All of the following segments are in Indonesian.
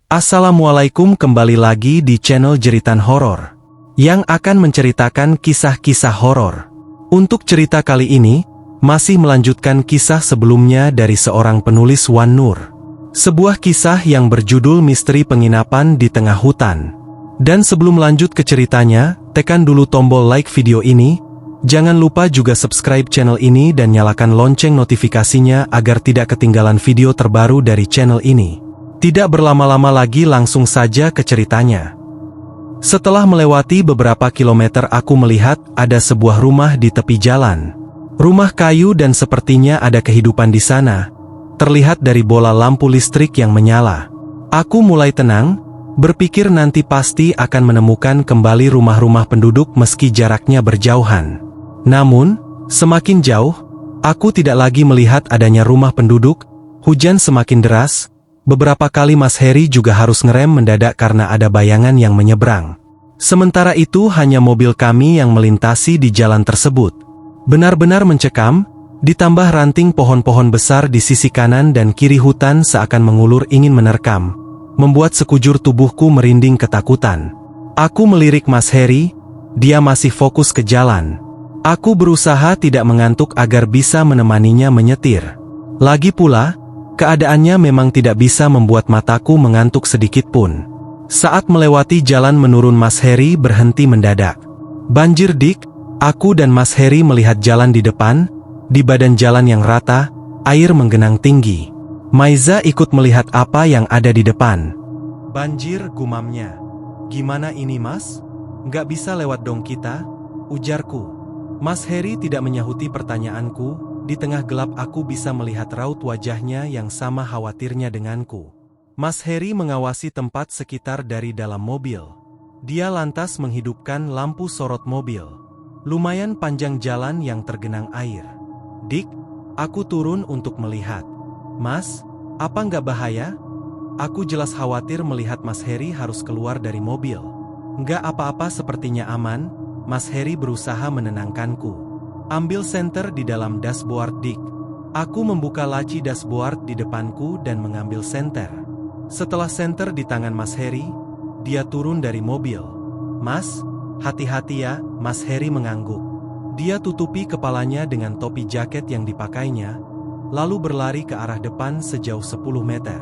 Assalamualaikum, kembali lagi di channel Jeritan Horor yang akan menceritakan kisah-kisah horor. Untuk cerita kali ini, masih melanjutkan kisah sebelumnya dari seorang penulis Wan Nur. Sebuah kisah yang berjudul Misteri Penginapan di Tengah Hutan. Dan sebelum lanjut ke ceritanya, tekan dulu tombol like video ini. Jangan lupa juga subscribe channel ini dan nyalakan lonceng notifikasinya agar tidak ketinggalan video terbaru dari channel ini. Tidak berlama-lama lagi, langsung saja ke ceritanya. Setelah melewati beberapa kilometer, aku melihat ada sebuah rumah di tepi jalan. Rumah kayu dan sepertinya ada kehidupan di sana. Terlihat dari bola lampu listrik yang menyala. Aku mulai tenang, berpikir nanti pasti akan menemukan kembali rumah-rumah penduduk meski jaraknya berjauhan. Namun, semakin jauh, aku tidak lagi melihat adanya rumah penduduk. Hujan semakin deras. Beberapa kali Mas Heri juga harus ngerem mendadak karena ada bayangan yang menyeberang. Sementara itu hanya mobil kami yang melintasi di jalan tersebut. Benar-benar mencekam, ditambah ranting pohon-pohon besar di sisi kanan dan kiri hutan seakan mengulur ingin menerkam, membuat sekujur tubuhku merinding ketakutan. Aku melirik Mas Heri, dia masih fokus ke jalan. Aku berusaha tidak mengantuk agar bisa menemaninya menyetir. Lagi pula, keadaannya memang tidak bisa membuat mataku mengantuk sedikit pun. Saat melewati jalan menurun, Mas Heri berhenti mendadak. Banjir dik, aku dan Mas Heri melihat jalan di depan. Di badan jalan yang rata, air menggenang tinggi. Maiza ikut melihat apa yang ada di depan. Banjir, gumamnya. Gimana ini Mas? Nggak bisa lewat dong kita? Ujarku. Mas Heri tidak menyahuti pertanyaanku. Di tengah gelap aku bisa melihat raut wajahnya yang sama khawatirnya denganku. Mas Heri mengawasi tempat sekitar dari dalam mobil. Dia lantas menghidupkan lampu sorot mobil. Lumayan panjang jalan yang tergenang air. Dik, aku turun untuk melihat. Mas, apa nggak bahaya? Aku jelas khawatir melihat Mas Heri harus keluar dari mobil. Nggak apa-apa, sepertinya aman. Mas Heri berusaha menenangkanku. Ambil senter di dalam dashboard dik. Aku membuka laci dashboard di depanku dan mengambil senter. Setelah senter di tangan Mas Heri, dia turun dari mobil. Mas, hati-hati ya, Mas Heri mengangguk. Dia tutupi kepalanya dengan topi jaket yang dipakainya, lalu berlari ke arah depan sejauh 10 meter.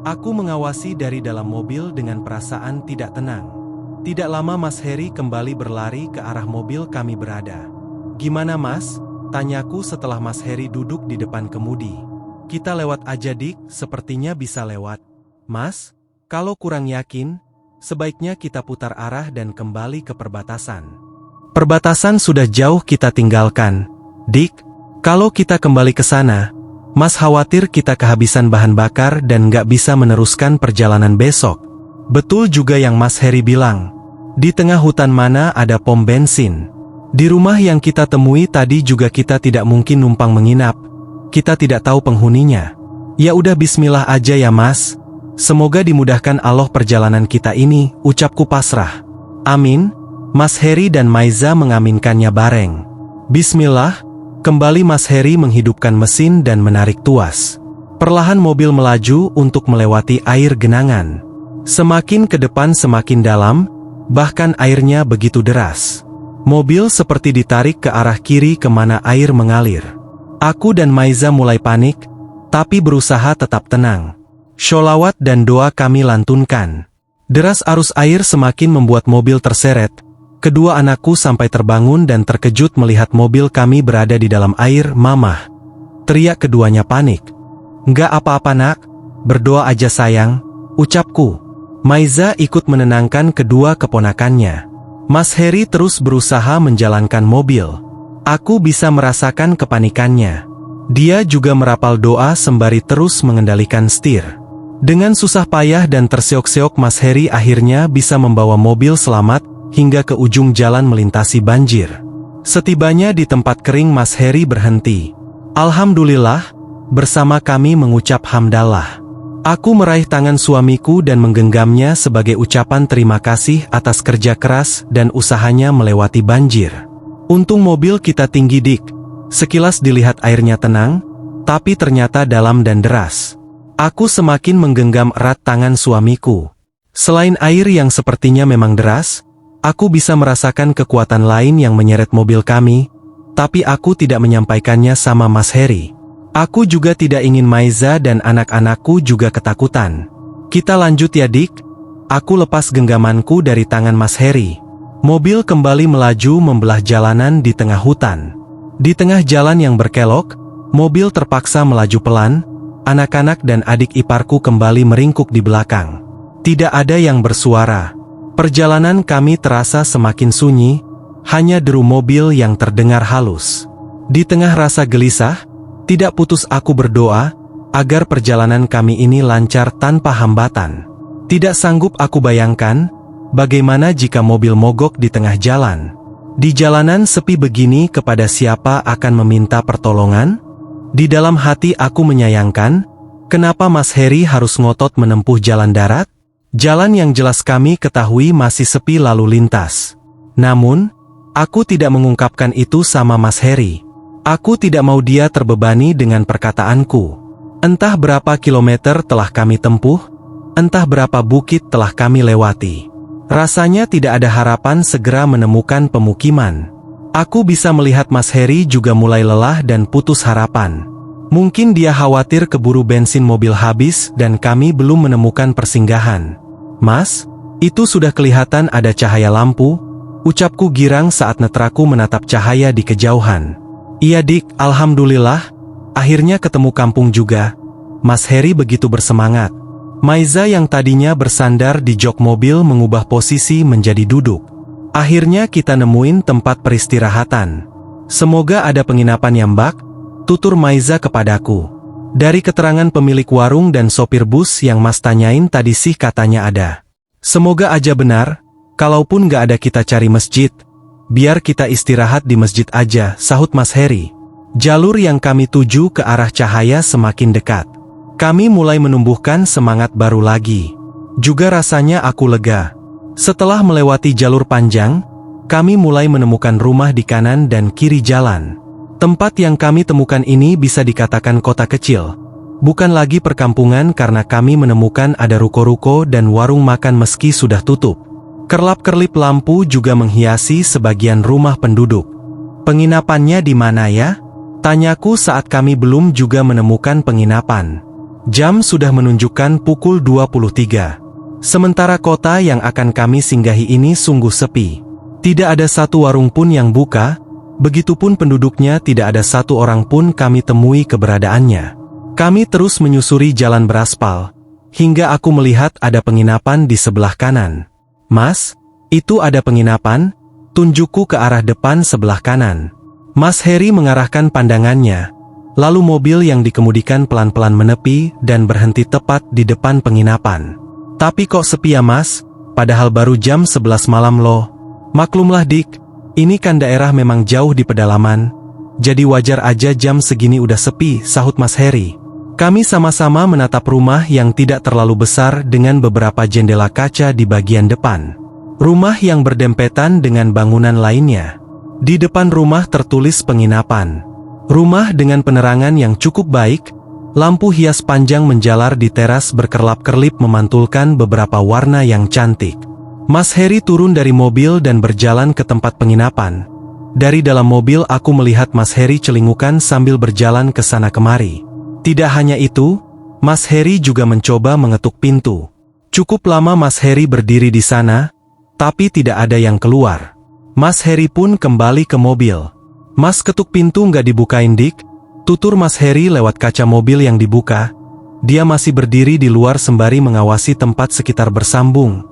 Aku mengawasi dari dalam mobil dengan perasaan tidak tenang. Tidak lama Mas Heri kembali berlari ke arah mobil kami berada. Gimana Mas? Tanyaku setelah Mas Heri duduk di depan kemudi. Kita lewat aja dik, sepertinya bisa lewat. Mas, kalau kurang yakin, sebaiknya kita putar arah dan kembali ke perbatasan. Perbatasan sudah jauh kita tinggalkan. Dik, kalau kita kembali ke sana, Mas khawatir kita kehabisan bahan bakar dan nggak bisa meneruskan perjalanan besok. Betul juga yang Mas Heri bilang. Di tengah hutan mana ada pom bensin? Di rumah yang kita temui tadi juga kita tidak mungkin numpang menginap. Kita tidak tahu penghuninya. Ya udah, bismillah aja ya Mas. Semoga dimudahkan Allah perjalanan kita ini, ucapku pasrah. Amin. Mas Heri dan Maiza mengaminkannya bareng. Bismillah. Kembali Mas Heri menghidupkan mesin dan menarik tuas. Perlahan mobil melaju untuk melewati air genangan. Semakin ke depan semakin dalam, bahkan airnya begitu deras. Mobil seperti ditarik ke arah kiri kemana air mengalir. Aku dan Maiza mulai panik, tapi berusaha tetap tenang. Sholawat dan doa kami lantunkan. Deras arus air semakin membuat mobil terseret. Kedua anakku sampai terbangun dan terkejut melihat mobil kami berada di dalam air. Mamah, teriak keduanya panik. Nggak apa-apa nak, berdoa aja sayang, ucapku. Maiza ikut menenangkan kedua keponakannya. Mas Heri terus berusaha menjalankan mobil. Aku bisa merasakan kepanikannya. Dia juga merapal doa sembari terus mengendalikan setir. Dengan susah payah dan terseok-seok Mas Heri akhirnya bisa membawa mobil selamat hingga ke ujung jalan melintasi banjir. Setibanya di tempat kering Mas Heri berhenti. Alhamdulillah, bersama kami mengucap hamdalah. Aku meraih tangan suamiku dan menggenggamnya sebagai ucapan terima kasih atas kerja keras dan usahanya melewati banjir. Untung mobil kita tinggi dik. Sekilas dilihat airnya tenang, tapi ternyata dalam dan deras. Aku semakin menggenggam erat tangan suamiku. Selain air yang sepertinya memang deras, aku bisa merasakan kekuatan lain yang menyeret mobil kami, tapi aku tidak menyampaikannya sama Mas Heri. Aku juga tidak ingin Maiza dan anak-anakku juga ketakutan. Kita lanjut ya Dik. Aku lepas genggamanku dari tangan Mas Heri. Mobil kembali melaju membelah jalanan di tengah hutan. Di tengah jalan yang berkelok, mobil terpaksa melaju pelan. Anak-anak dan adik iparku kembali meringkuk di belakang. Tidak ada yang bersuara. Perjalanan kami terasa semakin sunyi, hanya deru mobil yang terdengar halus. Di tengah rasa gelisah, tidak putus aku berdoa, agar perjalanan kami ini lancar tanpa hambatan. Tidak sanggup aku bayangkan, bagaimana jika mobil mogok di tengah jalan. Di jalanan sepi begini kepada siapa akan meminta pertolongan? Di dalam hati aku menyayangkan, kenapa Mas Heri harus ngotot menempuh jalan darat? Jalan yang jelas kami ketahui masih sepi lalu lintas. Namun, aku tidak mengungkapkan itu sama Mas Heri. Aku tidak mau dia terbebani dengan perkataanku. Entah berapa kilometer telah kami tempuh, entah berapa bukit telah kami lewati. Rasanya tidak ada harapan segera menemukan pemukiman. Aku bisa melihat Mas Heri juga mulai lelah dan putus harapan. Mungkin dia khawatir keburu bensin mobil habis dan kami belum menemukan persinggahan. Mas, itu sudah kelihatan ada cahaya lampu, ucapku girang saat netraku menatap cahaya di kejauhan. Iya Dik, alhamdulillah, akhirnya ketemu kampung juga. Mas Heri begitu bersemangat. Maiza yang tadinya bersandar di jok mobil mengubah posisi menjadi duduk. Akhirnya kita nemuin tempat peristirahatan. Semoga ada penginapan ya Mbak, tutur Maiza kepadaku. Dari keterangan pemilik warung dan sopir bus yang Mas tanyain tadi sih katanya ada. Semoga aja benar, kalaupun gak ada kita cari masjid. Biar kita istirahat di masjid aja, sahut Mas Heri. Jalur yang kami tuju ke arah cahaya semakin dekat. Kami mulai menumbuhkan semangat baru lagi. Juga rasanya aku lega. Setelah melewati jalur panjang, kami mulai menemukan rumah di kanan dan kiri jalan. Tempat yang kami temukan ini bisa dikatakan kota kecil. Bukan lagi perkampungan karena kami menemukan ada ruko-ruko dan warung makan meski sudah tutup. Kerlap-kerlip lampu juga menghiasi sebagian rumah penduduk. Penginapannya di mana ya? Tanyaku saat kami belum juga menemukan penginapan. Jam sudah menunjukkan pukul 23. Sementara kota yang akan kami singgahi ini sungguh sepi. Tidak ada satu warung pun yang buka, begitupun penduduknya tidak ada satu orang pun kami temui keberadaannya. Kami terus menyusuri jalan beraspal, hingga aku melihat ada penginapan di sebelah kanan. Mas, itu ada penginapan, tunjukku ke arah depan sebelah kanan. Mas Heri mengarahkan pandangannya, lalu mobil yang dikemudikan pelan-pelan menepi dan berhenti tepat di depan penginapan. Tapi kok sepi ya Mas, padahal baru jam 11 malam loh. Maklumlah Dik, ini kan daerah memang jauh di pedalaman, jadi wajar aja jam segini udah sepi, sahut Mas Heri. Kami sama-sama menatap rumah yang tidak terlalu besar dengan beberapa jendela kaca di bagian depan. Rumah yang berdempetan dengan bangunan lainnya. Di depan rumah tertulis penginapan. Rumah dengan penerangan yang cukup baik. Lampu hias panjang menjalar di teras berkerlap-kerlip memantulkan beberapa warna yang cantik. Mas Heri turun dari mobil dan berjalan ke tempat penginapan. Dari dalam mobil aku melihat Mas Heri celingukan sambil berjalan ke sana kemari. Tidak hanya itu, Mas Heri juga mencoba mengetuk pintu. Cukup lama Mas Heri berdiri di sana, tapi tidak ada yang keluar. Mas Heri pun kembali ke mobil. Mas, ketuk pintu nggak dibukain Dik? Tutur Mas Heri lewat kaca mobil yang dibuka. Dia masih berdiri di luar sembari mengawasi tempat sekitar bersambung.